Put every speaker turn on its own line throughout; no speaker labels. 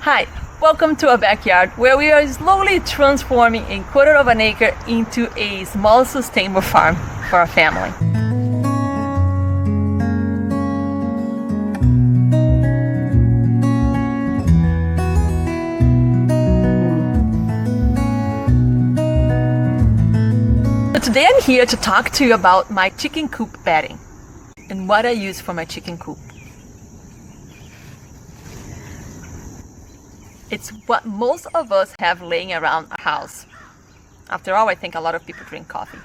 Hi, welcome to our backyard where we are slowly transforming a quarter of an acre into a small sustainable farm for our family. So today I'm here to talk to you about my chicken coop bedding and what I use for my chicken coop. It's what most of us have laying around our house. After all, I think a lot of people drink coffee.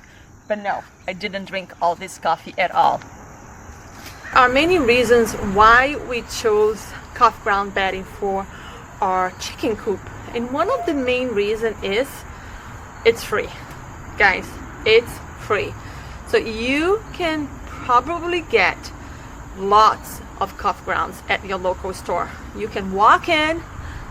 But no, I didn't drink all this coffee at all. There are many reasons why we chose coffee ground bedding for our chicken coop. And one of the main reasons is it's free. Guys, it's free. So you can probably get lots of coffee grounds at your local store. You can walk in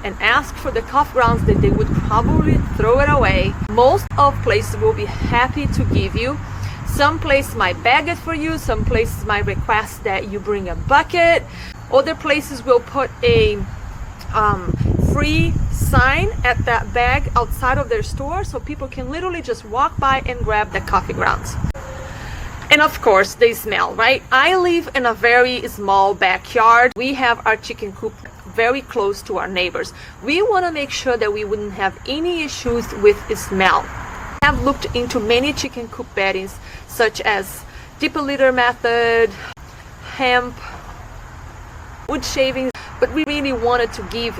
and ask for the coffee grounds that they would probably throw it away. Most of places will be happy to give you. Some places might bag it for you. Some places might request that you bring a bucket. Other places will put a free sign at that bag outside of their store so people can literally just walk by and grab the coffee grounds. And of course, they smell, right? I live in a very small backyard. We have our chicken coop very close to our neighbors. We want to make sure that we wouldn't have any issues with smell. I have looked into many chicken coop beddings such as deeper litter method, hemp, wood shavings, but we really wanted to give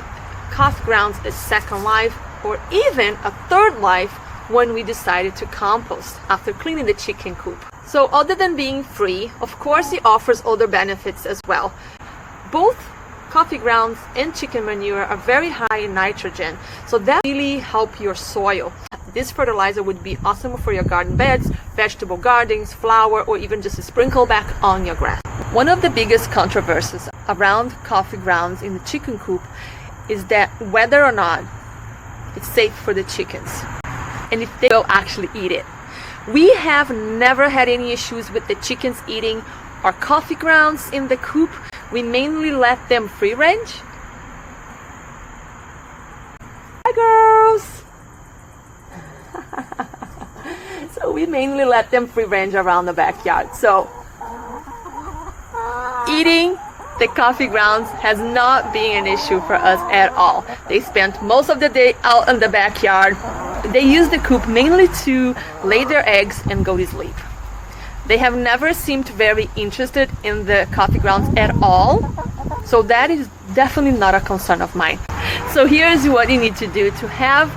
coffee grounds a second life or even a third life when we decided to compost after cleaning the chicken coop. So other than being free, of course it offers other benefits as well. Both coffee grounds and chicken manure are very high in nitrogen, so that really help your soil. This fertilizer would be awesome for your garden beds, vegetable gardens, flower, or even just a sprinkle back on your grass. One of the biggest controversies around coffee grounds in the chicken coop is that whether or not it's safe for the chickens and if they will actually eat it. We have never had any issues with the chickens eating our coffee grounds in the coop. We mainly let them free range. Hi girls! So we mainly let them free range around the backyard. So eating the coffee grounds has not been an issue for us at all. They spent most of the day out in the backyard. They use the coop mainly to lay their eggs and go to sleep. They have never seemed very interested in the coffee grounds at all, so that is definitely not a concern of mine. So here's what you need to do to have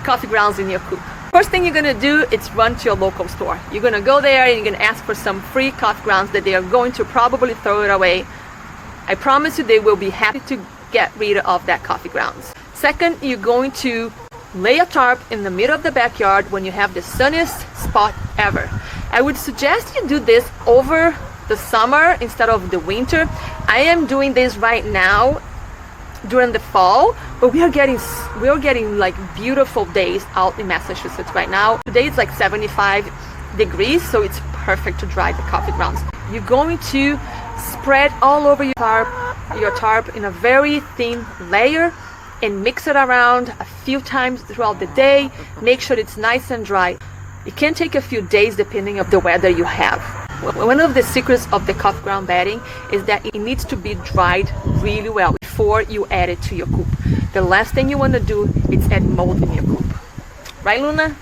coffee grounds in your coop. First thing you're gonna do is run to your local store. You're gonna go there and you're gonna ask for some free coffee grounds that they are going to probably throw it away. I promise you they will be happy to get rid of that coffee grounds. Second, you're going to lay a tarp in the middle of the backyard when you have the sunniest spot ever. I would suggest you do this over the summer instead of the winter. I am doing this right now during the fall, but we are getting like beautiful days out in Massachusetts right now. Today it's like 75 degrees, so it's perfect to dry the coffee grounds. You're going to spread all over your tarp in a very thin layer and mix it around a few times throughout the day. Make sure it's nice and dry. It can take a few days depending on the weather you have. One of the secrets of the coffee ground bedding is that it needs to be dried really well before you add it to your coop. The last thing you want to do is add mold in your coop. Right, Luna?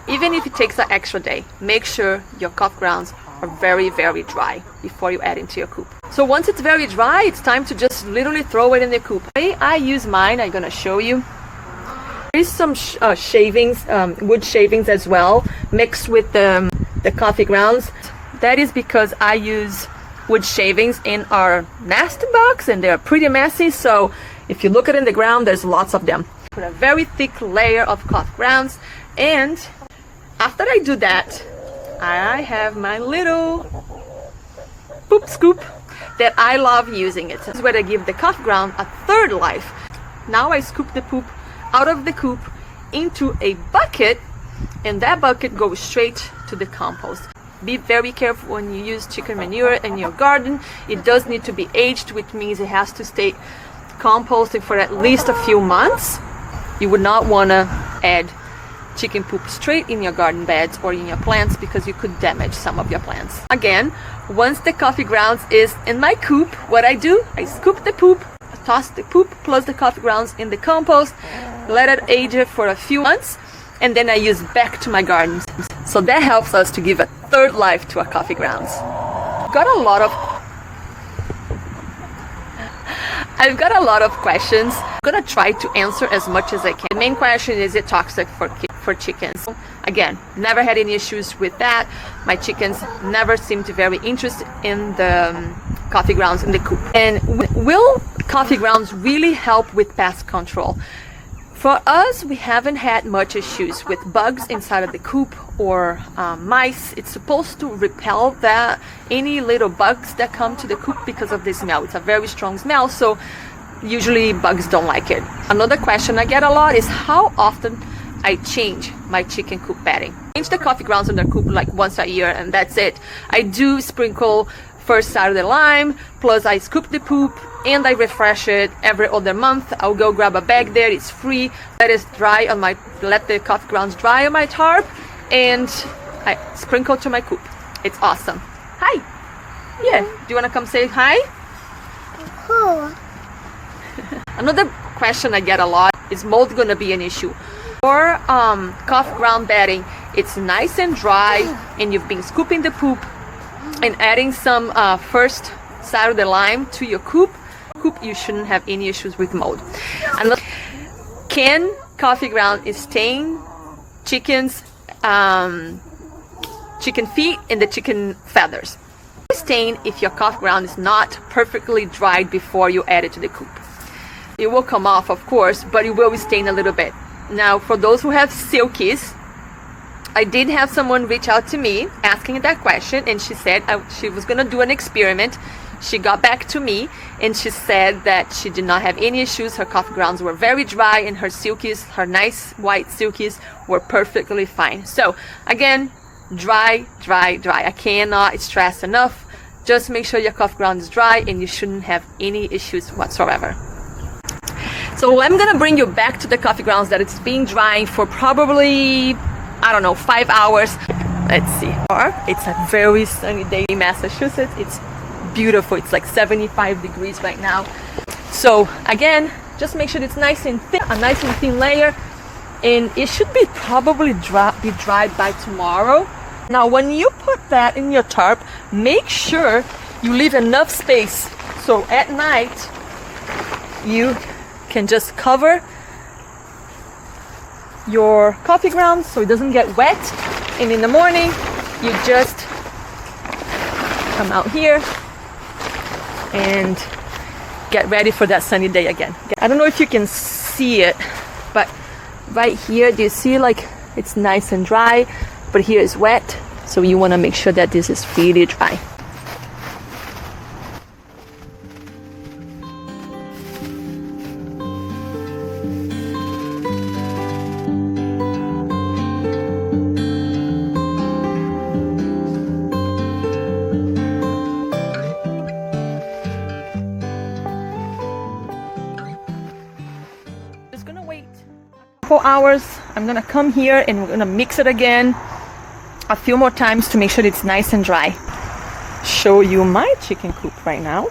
Even if it takes an extra day, make sure your coffee grounds are very, very dry before you add into your coop. So once it's very dry, it's time to just literally throw it in the coop. I use mine, I'm gonna show you. There is some shavings, wood shavings as well, mixed with the coffee grounds. That is because I use wood shavings in our nest box and they're pretty messy, so if you look at it in the ground, there's lots of them. Put a very thick layer of coffee grounds, and after I do that, I have my little poop scoop that I love using. It. This is where I give the coffee ground a third life. Now I scoop the poop out of the coop into a bucket, and that bucket goes straight to the compost. Be very careful when you use chicken manure in your garden. It does need to be aged, which means it has to stay composting for at least a few months, you would not want to add chicken poop straight in your garden beds or in your plants, because you could damage some of your plants. Again, once the coffee grounds is in my coop, what I do, I scoop the poop, toss the poop plus the coffee grounds in the compost, let it age for a few months, and then I use back to my gardens. So that helps us to give a third life to our coffee grounds. I've got a lot of questions. I'm gonna try to answer as much as I can. The main question is it toxic for chickens? Again, never had any issues with that. My chickens never seemed very interested in the coffee grounds in the coop. And will coffee grounds really help with pest control? For us, we haven't had much issues with bugs inside of the coop or mice. It's supposed to repel any little bugs that come to the coop because of the smell. It's a very strong smell, so usually bugs don't like it. Another question I get a lot is how often I change my chicken coop bedding. Change the coffee grounds in their coop like once a year, and that's it. I do sprinkle first Saturday lime, plus I scoop the poop and I refresh it every other month. I'll go grab a bag there, it's free. Let the coffee grounds dry on my tarp, and I sprinkle to my coop. It's awesome. Hi. Yeah, do you want to come say hi?
Cool.
Another question I get a lot is mold gonna be an issue? For coffee ground bedding, it's nice and dry, and you've been scooping the poop and adding some first Saturday lime to your coop, you shouldn't have any issues with mold. Can coffee ground stain chicken feet and the chicken feathers? Stain if your coffee ground is not perfectly dried before you add it to the coop. It will come off, of course, but it will stain a little bit. Now, for those who have silkies, I did have someone reach out to me asking that question, and she said she was going to do an experiment. She got back to me and she said that she did not have any issues. Her coffee grounds were very dry, and her silkies, her nice white silkies, were perfectly fine. So again, dry. I cannot stress enough. Just make sure your coffee ground is dry, and you shouldn't have any issues whatsoever. So I'm gonna bring you back to the coffee grounds that it's been drying for probably, I don't know, 5 hours. Let's see. It's a very sunny day in Massachusetts. It's beautiful. It's like 75 degrees right now. So again, just make sure it's nice and thin, a nice and thin layer, and it should be probably be dried by tomorrow. Now, when you put that in your tarp, make sure you leave enough space so at night you can just cover your coffee grounds so it doesn't get wet, and in the morning you just come out here and get ready for that sunny day again. I don't know if you can see it, but right here, do you see like it's nice and dry, but here is wet, so you want to make sure that this is really dry. Hours. I'm gonna come here and we're gonna mix it again a few more times to make sure it's nice and dry. Show you my chicken coop right now,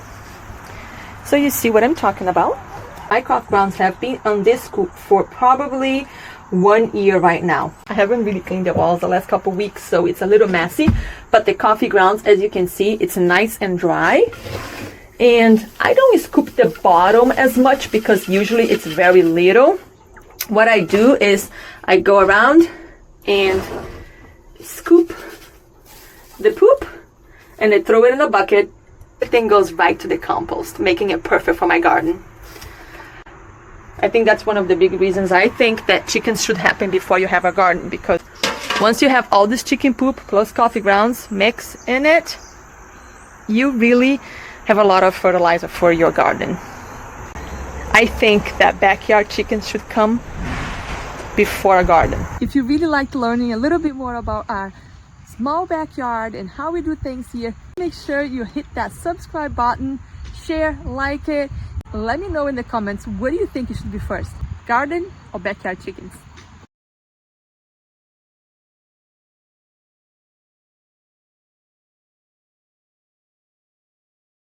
so you see what I'm talking about. My coffee grounds have been on this coop for probably 1 year right now. I haven't really cleaned the walls the last couple weeks, so it's a little messy, but the coffee grounds, as you can see, it's nice and dry. And I don't scoop the bottom as much because usually it's very little. What I do is I go around and scoop the poop and I throw it in a bucket. Everything goes right to the compost, making it perfect for my garden. I think that's one of the big reasons I think that chickens should happen before you have a garden, because once you have all this chicken poop plus coffee grounds mix in it, you really have a lot of fertilizer for your garden. I think that backyard chickens should come before a garden. If you really liked learning a little bit more about our small backyard and how we do things here, make sure you hit that subscribe button, share, like it, Let me know in the comments, what do you think it should be first? Garden or backyard chickens?